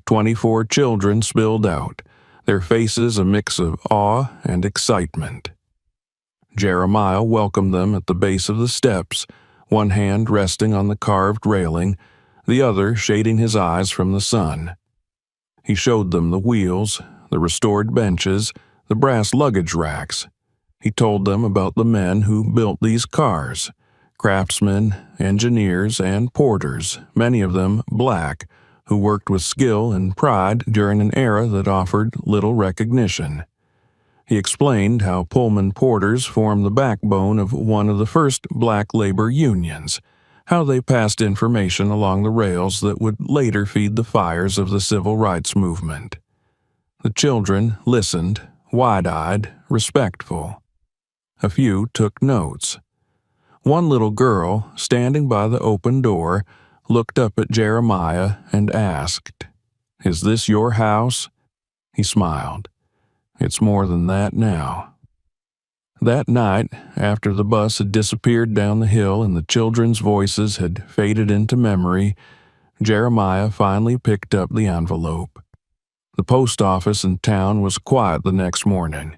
24 children spilled out, their faces a mix of awe and excitement. Jeremiah welcomed them at the base of the steps, one hand resting on the carved railing, the other shading his eyes from the sun. He showed them the wheels, the restored benches, the brass luggage racks. He told them about the men who built these cars, craftsmen, engineers, and porters, many of them black, who worked with skill and pride during an era that offered little recognition. He explained how Pullman porters formed the backbone of one of the first black labor unions, how they passed information along the rails that would later feed the fires of the civil rights movement. The children listened, wide-eyed, respectful. A few took notes. One little girl, standing by the open door, looked up at Jeremiah and asked, "Is this your house?" He smiled. "It's more than that now." That night, after the bus had disappeared down the hill and the children's voices had faded into memory, Jeremiah finally picked up the envelope. The post office in town was quiet the next morning.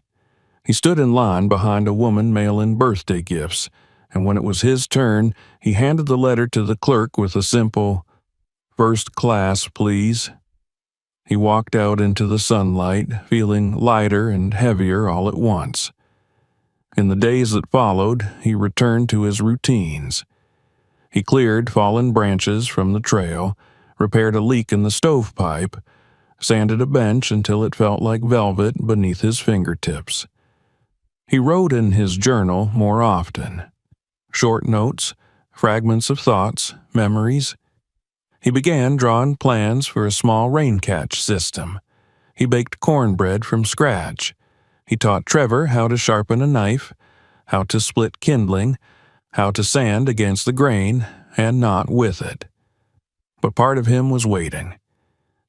He stood in line behind a woman mailing birthday gifts, and when it was his turn, he handed the letter to the clerk with a simple, "First class, please." He walked out into the sunlight, feeling lighter and heavier all at once. In the days that followed, he returned to his routines. He cleared fallen branches from the trail, repaired a leak in the stovepipe, sanded a bench until it felt like velvet beneath his fingertips. He wrote in his journal more often. Short notes, fragments of thoughts, memories. He began drawing plans for a small rain catch system. He baked cornbread from scratch. He taught Trevor how to sharpen a knife, how to split kindling, how to sand against the grain and not with it. But part of him was waiting.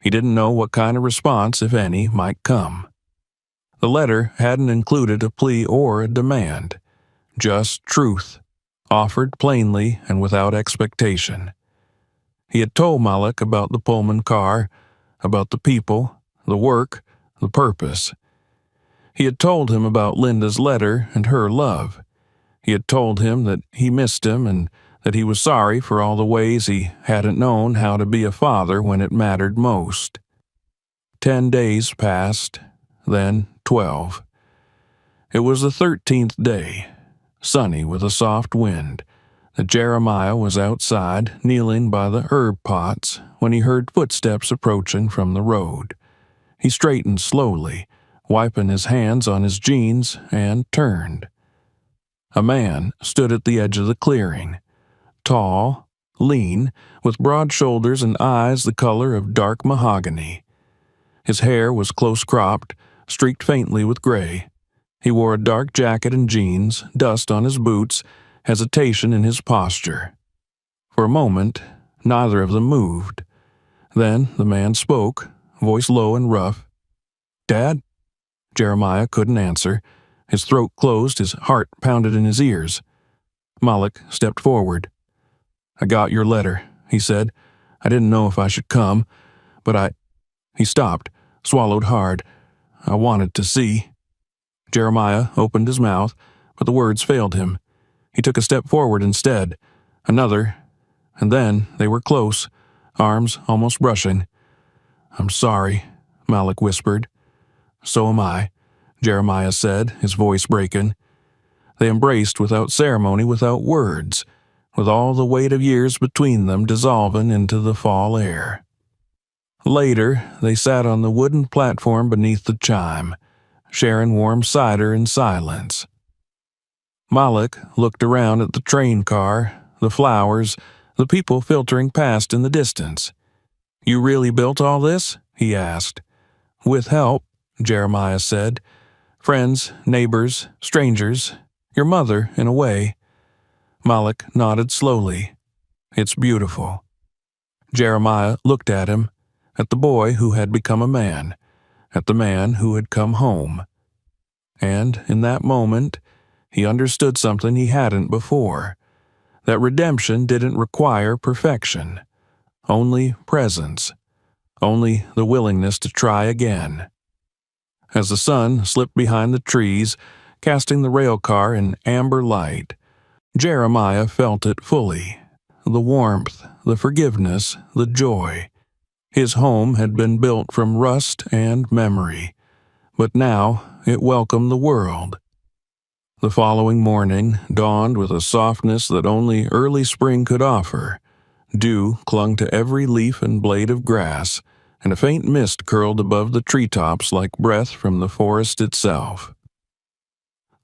He didn't know what kind of response, if any, might come. The letter hadn't included a plea or a demand, just truth, offered plainly and without expectation. He had told Malik about the Pullman car, about the people, the work, the purpose. He had told him about Linda's letter and her love. He had told him that he missed him and that he was sorry for all the ways he hadn't known how to be a father when it mattered most. 10 days passed, then 12. It was the 13th day, sunny with a soft wind, that Jeremiah was outside, kneeling by the herb pots, when he heard footsteps approaching from the road. He straightened slowly, wiping his hands on his jeans, and turned. A man stood at the edge of the clearing, tall, lean, with broad shoulders and eyes the color of dark mahogany. His hair was close-cropped, streaked faintly with gray. He wore a dark jacket and jeans, dust on his boots, hesitation in his posture. For a moment, neither of them moved. Then the man spoke, voice low and rough. "Dad?" Jeremiah couldn't answer. His throat closed, his heart pounded in his ears. Malik stepped forward. "I got your letter," he said. "I didn't know if I should come, but He stopped, swallowed hard. "I wanted to see." Jeremiah opened his mouth, but the words failed him. He took a step forward instead, another, and then they were close, arms almost brushing. "I'm sorry," Malik whispered. "So am I," Jeremiah said, his voice breaking. They embraced without ceremony, without words, with all the weight of years between them dissolving into the fall air. Later, they sat on the wooden platform beneath the chime, sharing warm cider in silence. Malik looked around at the train car, the flowers, the people filtering past in the distance. "You really built all this?" he asked. "With help," Jeremiah said. "Friends, neighbors, strangers, your mother, in a way." Malik nodded slowly. "It's beautiful." Jeremiah looked at him, at the boy who had become a man, at the man who had come home. And in that moment, he understood something he hadn't before. that redemption didn't require perfection, only presence, only the willingness to try again. As the sun slipped behind the trees, casting the rail car in amber light, Jeremiah felt it fully. The warmth, the forgiveness, the joy. His home had been built from rust and memory, but now it welcomed the world. The following morning dawned with a softness that only early spring could offer. Dew clung to every leaf and blade of grass, and a faint mist curled above the treetops like breath from the forest itself.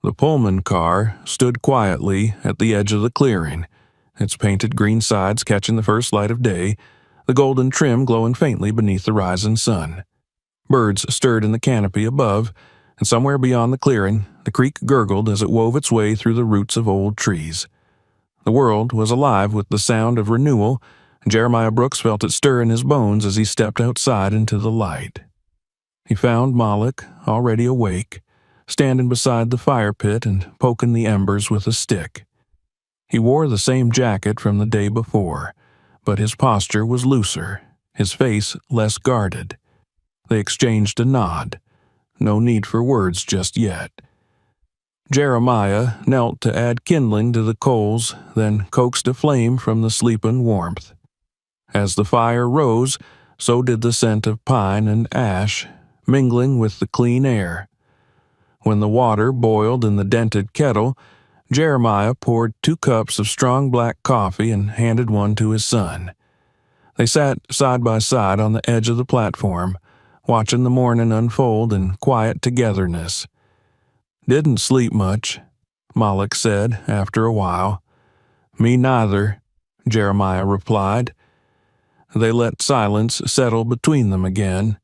The Pullman car stood quietly at the edge of the clearing, its painted green sides catching the first light of day, the golden trim glowing faintly beneath the rising sun. Birds stirred in the canopy above, and somewhere beyond the clearing, the creek gurgled as it wove its way through the roots of old trees. The world was alive with the sound of renewal, and Jeremiah Brooks felt it stir in his bones as he stepped outside into the light. He found Moloch, already awake, standing beside the fire pit and poking the embers with a stick. He wore the same jacket from the day before, but his posture was looser, his face less guarded. They exchanged a nod. No need for words just yet. Jeremiah knelt to add kindling to the coals, then coaxed a flame from the sleeping warmth. As the fire rose, so did the scent of pine and ash, mingling with the clean air. When the water boiled in the dented kettle, Jeremiah poured 2 cups of strong black coffee and handed one to his son. They sat side by side on the edge of the platform, watching the morning unfold in quiet togetherness. "Didn't sleep much," Moloch said after a while. "Me neither," Jeremiah replied. They let silence settle between them again,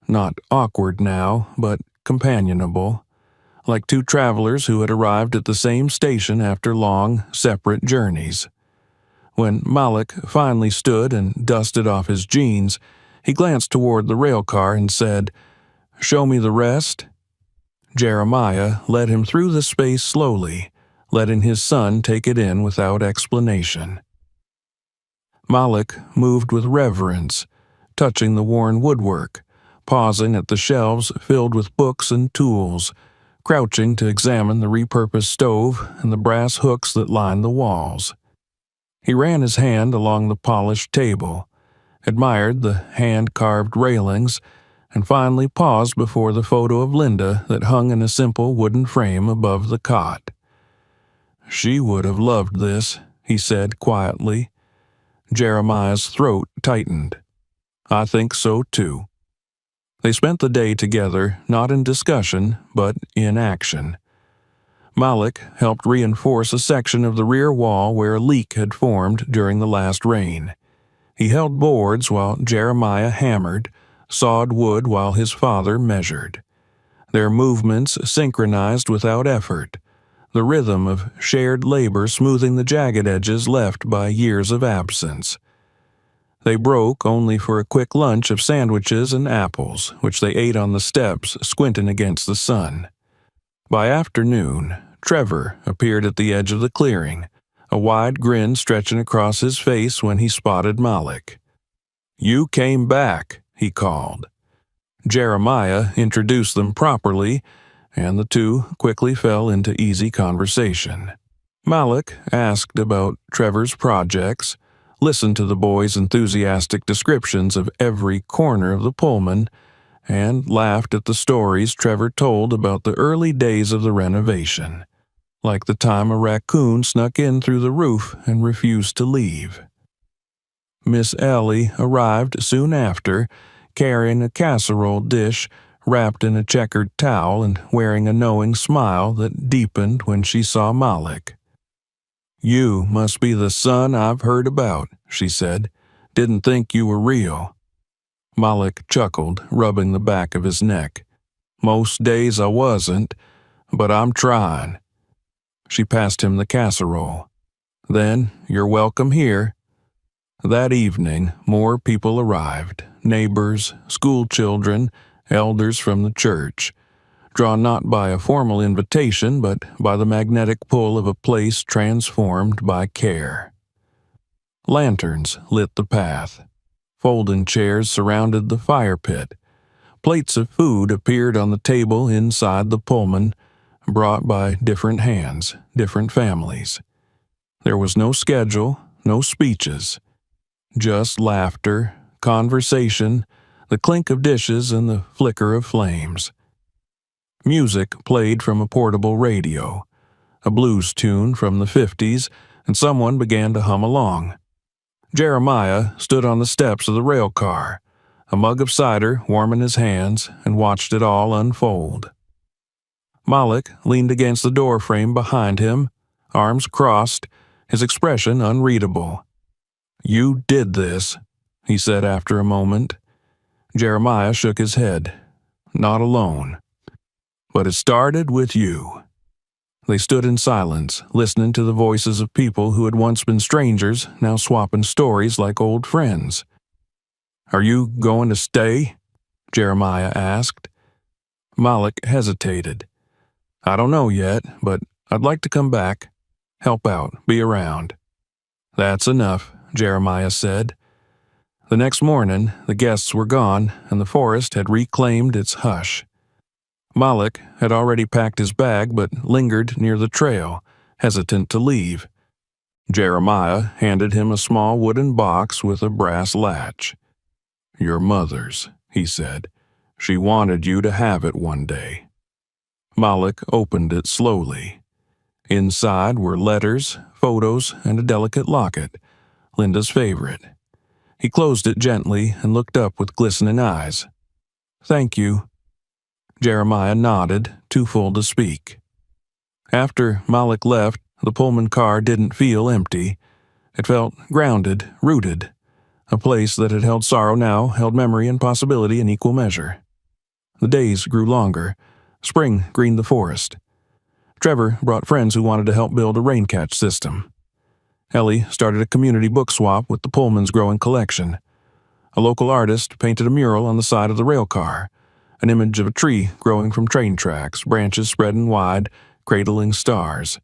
not awkward now, but companionable, like 2 travelers who had arrived at the same station after long, separate journeys. When Moloch finally stood and dusted off his jeans, he glanced toward the rail car and said, "Show me the rest." Jeremiah led him through the space slowly, letting his son take it in without explanation. Moloch moved with reverence, touching the worn woodwork, pausing at the shelves filled with books and tools, crouching to examine the repurposed stove and the brass hooks that lined the walls. He ran his hand along the polished table, admired the hand-carved railings, and finally paused before the photo of Linda that hung in a simple wooden frame above the cot. "She would have loved this," he said quietly. Jeremiah's throat tightened. "I think so too." They spent the day together, not in discussion, but in action. Moloch helped reinforce a section of the rear wall where a leak had formed during the last rain. He held boards while Jeremiah hammered, sawed wood while his father measured. Their movements synchronized without effort, the rhythm of shared labor smoothing the jagged edges left by years of absence. They broke only for a quick lunch of sandwiches and apples, which they ate on the steps, squinting against the sun. By afternoon, Trevor appeared at the edge of the clearing, a wide grin stretching across his face when he spotted Moloch. "You came back," he called. Jeremiah introduced them properly, and the 2 quickly fell into easy conversation. Moloch asked about Trevor's projects, listened to the boys' enthusiastic descriptions of every corner of the Pullman, and laughed at the stories Trevor told about the early days of the renovation, like the time a raccoon snuck in through the roof and refused to leave. Miss Ellie arrived soon after, carrying a casserole dish wrapped in a checkered towel and wearing a knowing smile that deepened when she saw Moloch. "You must be the son I've heard about," she said. "Didn't think you were real." Moloch chuckled, rubbing the back of his neck. "Most days I wasn't, but I'm trying." She passed him the casserole. "Then you're welcome here." That evening, more people arrived, neighbors, school children, elders from the church. drawn not by a formal invitation but by the magnetic pull of a place transformed by care. Lanterns lit the path. Folding chairs surrounded the fire pit. Plates of food appeared on the table inside the Pullman, brought by different hands, different families. There was no schedule, no speeches, just laughter, conversation, the clink of dishes, and the flicker of flames. Music played from a portable radio, a blues tune from the 50s, and someone began to hum along. Jeremiah stood on the steps of the rail car, a mug of cider warm in his hands, and watched it all unfold. Malik leaned against the door frame behind him, arms crossed, his expression unreadable. "You did this," he said after a moment. Jeremiah shook his head. "Not alone. But it started with you." They stood in silence, listening to the voices of people who had once been strangers, now swapping stories like old friends. "Are you going to stay?" Jeremiah asked. Malik hesitated. "I don't know yet, but I'd like to come back. Help out, be around." "That's enough," Jeremiah said. The next morning, the guests were gone, and the forest had reclaimed its hush. Malik had already packed his bag but lingered near the trail, hesitant to leave. Jeremiah handed him a small wooden box with a brass latch. "Your mother's," he said. "She wanted you to have it one day." Malik opened it slowly. Inside were letters, photos, and a delicate locket, Linda's favorite. He closed it gently and looked up with glistening eyes. "Thank you." Jeremiah nodded, too full to speak. After Malik left, the Pullman car didn't feel empty. It felt grounded, rooted. A place that had held sorrow now held memory and possibility in equal measure. The days grew longer. Spring greened the forest. Trevor brought friends who wanted to help build a rain catch system. Ellie started a community book swap with the Pullman's growing collection. A local artist painted a mural on the side of the rail car, an image of a tree growing from train tracks, branches spreading wide, cradling stars.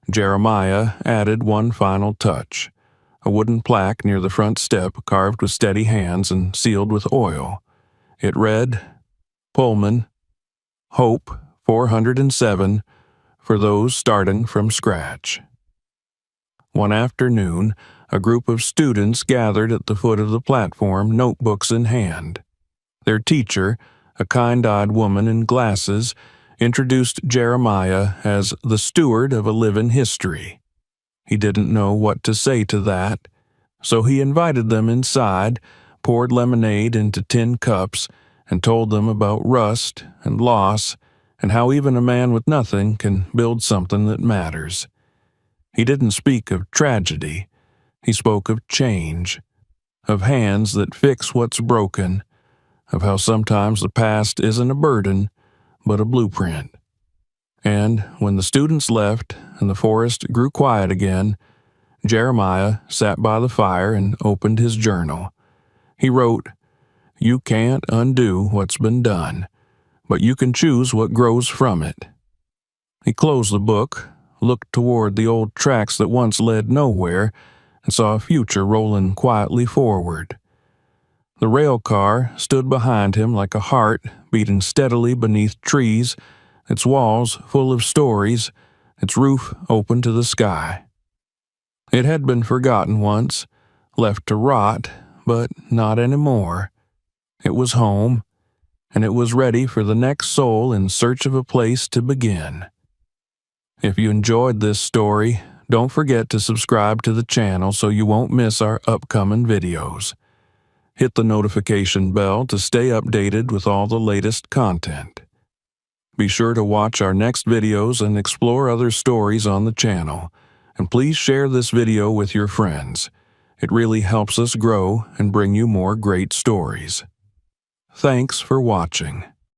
Jeremiah added one final touch, a wooden plaque near the front step carved with steady hands and sealed with oil. It read, "Pullman, Hope 407, for those starting from scratch." One afternoon, a group of students gathered at the foot of the platform, notebooks in hand. Their teacher, a kind-eyed woman in glasses, introduced Jeremiah as the steward of a living history. He didn't know what to say to that, so he invited them inside, poured lemonade into tin cups, and told them about rust and loss and how even a man with nothing can build something that matters. He didn't speak of tragedy. He spoke of change, of hands that fix what's broken, of how sometimes the past isn't a burden, but a blueprint. And when the students left and the forest grew quiet again, Jeremiah sat by the fire and opened his journal. He wrote, "You can't undo what's been done, but you can choose what grows from it." He closed the book, looked toward the old tracks that once led nowhere, and saw a future rolling quietly forward. The rail car stood behind him like a heart beating steadily beneath trees, its walls full of stories, its roof open to the sky. It had been forgotten once, left to rot, but not anymore. It was home, and it was ready for the next soul in search of a place to begin. If you enjoyed this story, don't forget to subscribe to the channel so you won't miss our upcoming videos. Hit the notification bell to stay updated with all the latest content. Be sure to watch our next videos and explore other stories on the channel. And please share this video with your friends. It really helps us grow and bring you more great stories. Thanks for watching.